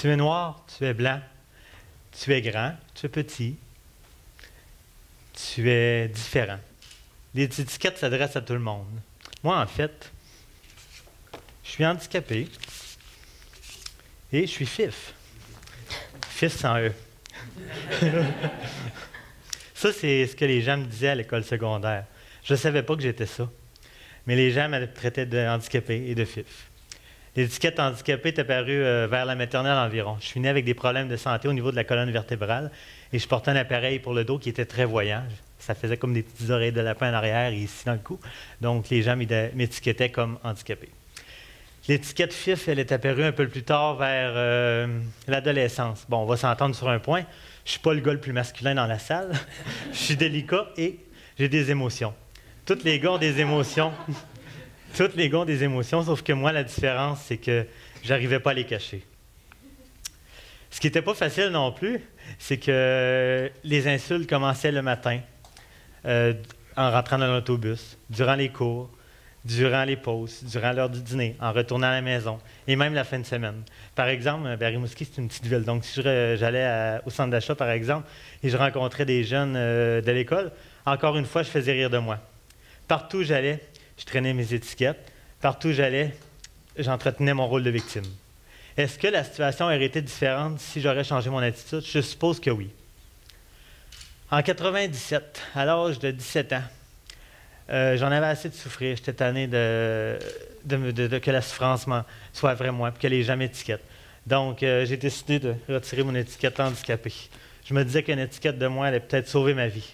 Tu es noir, tu es blanc, tu es grand, tu es petit, tu es différent. Les étiquettes s'adressent à tout le monde. Moi, en fait, je suis handicapé et je suis FIF. FIF sans E. Ça, c'est ce que les gens me disaient à l'école secondaire. Je ne savais pas que j'étais ça. Mais les gens me traitaient de handicapé et de FIF. L'étiquette handicapé est apparue vers la maternelle environ. Je suis né avec des problèmes de santé au niveau de la colonne vertébrale et je portais un appareil pour le dos qui était très voyant. Ça faisait comme des petites oreilles de lapin en arrière et ici dans le cou. Donc, les gens m'étiquetaient comme handicapé. L'étiquette FIF, elle est apparue un peu plus tard vers l'adolescence. Bon, on va s'entendre sur un point. Je ne suis pas le gars le plus masculin dans la salle. Je suis délicat et j'ai des émotions. Tous les gars ont des émotions. Tous les gars ont des émotions, sauf que moi, la différence, c'est que je n'arrivais pas à les cacher. Ce qui n'était pas facile non plus, c'est que les insultes commençaient le matin, en rentrant dans l'autobus, durant les cours, durant les pauses, durant l'heure du dîner, en retournant à la maison, et même la fin de semaine. Par exemple, Rimouski, c'est une petite ville. Donc, si j'allais au centre d'achat, par exemple, et je rencontrais des jeunes de l'école, encore une fois, je faisais rire de moi. Partout où j'allais, je traînais mes étiquettes. Partout où j'allais, j'entretenais mon rôle de victime. Est-ce que la situation aurait été différente si j'aurais changé mon attitude? Je suppose que oui. En 97, à l'âge de 17 ans, j'en avais assez de souffrir. J'étais tanné que la souffrance soit vraie moi, puis que les gens m'étiquettent. Donc, j'ai décidé de retirer mon étiquette handicapé. Je me disais qu'une étiquette de moi allait peut-être sauver ma vie.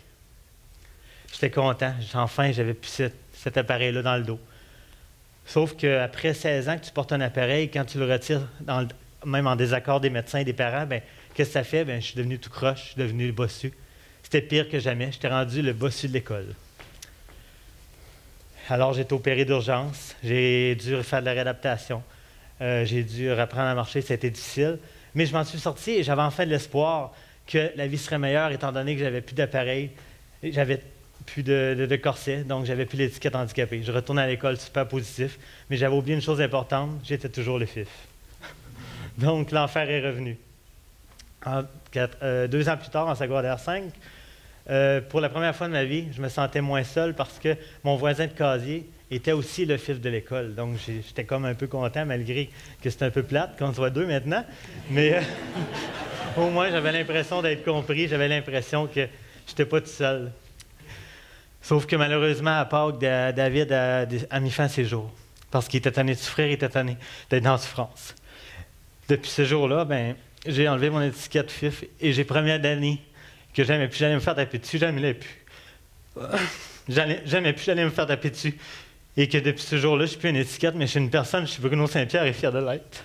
J'étais content. Enfin, j'avais plus cet appareil-là dans le dos. Sauf qu'après 16 ans que tu portes un appareil, quand tu le retires, même en désaccord des médecins et des parents, bien, qu'est-ce que ça fait? Bien, je suis devenu tout croche, je suis devenu le bossu. C'était pire que jamais. J'étais rendu le bossu de l'école. Alors, j'ai été opéré d'urgence. J'ai dû faire de la réadaptation. J'ai dû reprendre à marcher. Ça a été difficile. Mais je m'en suis sorti et j'avais enfin de l'espoir que la vie serait meilleure étant donné que j'avais plus d'appareil. J'avais plus de corset, donc j'avais plus l'étiquette handicapée. Je retournais à l'école super positif, mais j'avais oublié une chose importante, j'étais toujours le FIF. Donc l'enfer est revenu. 2 ans plus tard, en secondaire 5, pour la première fois de ma vie, je me sentais moins seul parce que mon voisin de casier était aussi le FIF de l'école. Donc j'étais comme un peu content, malgré que c'était un peu plate, qu'on soit 2 maintenant. Mais au moins, j'avais l'impression d'être compris, j'avais l'impression que je n'étais pas tout seul. Sauf que malheureusement, à Pâques, David a mis fin à ses jours. Parce qu'il était tanné de souffrir, il était tanné d'être dans la souffrance. Depuis ce jour-là, ben, j'ai enlevé mon étiquette FIF et j'ai promis à Danny que jamais plus j'allais me faire taper dessus, jamais plus. Jamais plus j'allais me faire taper dessus. Et que depuis ce jour-là, je ne suis plus une étiquette, mais je suis une personne, je suis Bruno Saint-Pierre et fier de l'être.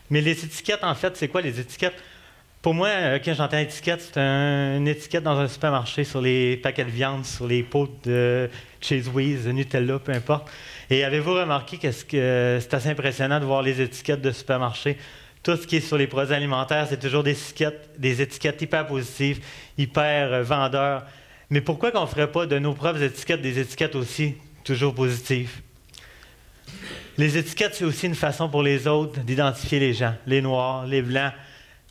Mais les étiquettes, en fait, c'est quoi les étiquettes? Pour moi, quand j'entends étiquette, c'est une étiquette dans un supermarché sur les paquets de viande, sur les pots de Cheese Whiz, de Nutella, peu importe. Et avez-vous remarqué que c'est assez impressionnant de voir les étiquettes de supermarché? Tout ce qui est sur les produits alimentaires, c'est toujours des étiquettes hyper positives, hyper vendeurs. Mais pourquoi qu'on ne ferait pas de nos propres étiquettes des étiquettes aussi toujours positives? Les étiquettes, c'est aussi une façon pour les autres d'identifier les gens, les Noirs, les Blancs,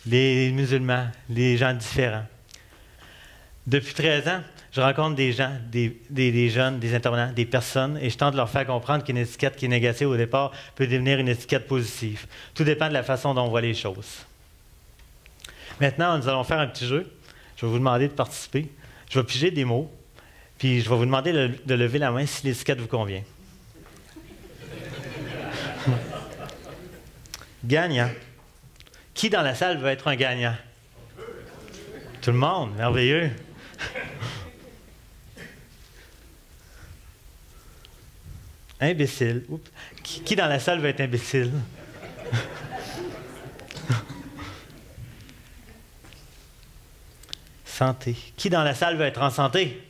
les musulmans, les gens différents. Depuis 13 ans, je rencontre des gens, des jeunes, des intervenants, des personnes, et je tente de leur faire comprendre qu'une étiquette qui est négative au départ peut devenir une étiquette positive. Tout dépend de la façon dont on voit les choses. Maintenant, nous allons faire un petit jeu. Je vais vous demander de participer. Je vais piger des mots, puis je vais vous demander de lever la main si l'étiquette vous convient. Gagnant. Qui dans la salle veut être un gagnant? Tout le monde, merveilleux. Imbécile. Oups. Qui dans la salle veut être imbécile? Santé. Qui dans la salle veut être en santé?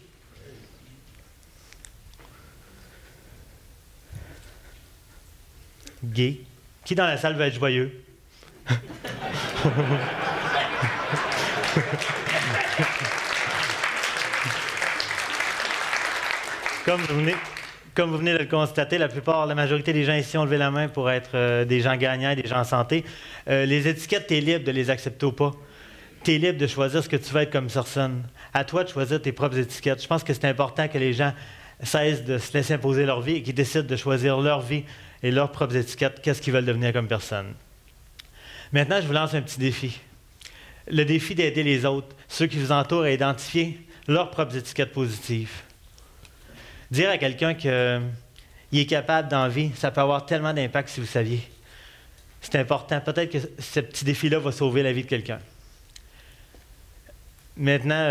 Gay. Qui dans la salle veut être joyeux? Comme vous venez de le constater, la majorité des gens ici ont levé la main pour être des gens gagnants et des gens en santé. Les étiquettes, tu es libre de les accepter ou pas. Tu es libre de choisir ce que tu veux être comme personne. À toi de choisir tes propres étiquettes. Je pense que c'est important que les gens cessent de se laisser imposer leur vie et qu'ils décident de choisir leur vie et leurs propres étiquettes, qu'est-ce qu'ils veulent devenir comme personne. Maintenant, je vous lance un petit défi. Le défi d'aider les autres, ceux qui vous entourent, à identifier leurs propres étiquettes positives. Dire à quelqu'un qu'il est capable dans la vie, ça peut avoir tellement d'impact si vous saviez. C'est important. Peut-être que ce petit défi-là va sauver la vie de quelqu'un. Maintenant,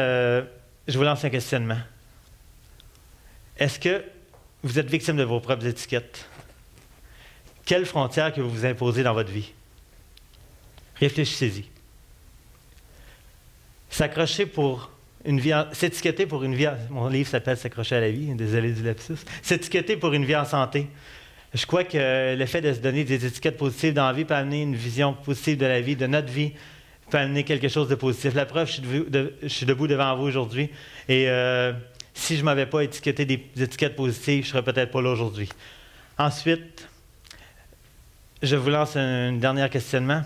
je vous lance un questionnement. Est-ce que vous êtes victime de vos propres étiquettes? Quelles frontières que vous vous imposez dans votre vie? Réfléchissez-y. S'accrocher pour une vie, s'étiqueter pour une vie, mon livre s'appelle S'accrocher à la vie, désolé du lapsus. S'étiqueter pour une vie en santé. Je crois que le fait de se donner des étiquettes positives dans la vie peut amener une vision positive de la vie, de notre vie, peut amener quelque chose de positif. La preuve, je suis debout devant vous aujourd'hui et si je ne m'avais pas étiqueté des étiquettes positives, je ne serais peut-être pas là aujourd'hui. Ensuite, je vous lance un dernier questionnement.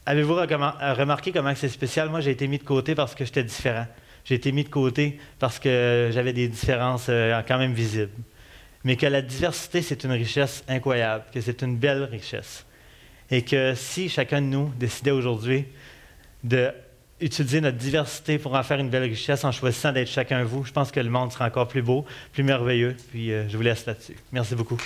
Avez-vous remarqué comment c'est spécial? Moi, j'ai été mis de côté parce que j'étais différent. J'ai été mis de côté parce que j'avais des différences quand même visibles. Mais que la diversité, c'est une richesse incroyable, que c'est une belle richesse. Et que si chacun de nous décidait aujourd'hui d'utiliser notre diversité pour en faire une belle richesse en choisissant d'être chacun vous, je pense que le monde sera encore plus beau, plus merveilleux. Puis je vous laisse là-dessus. Merci beaucoup.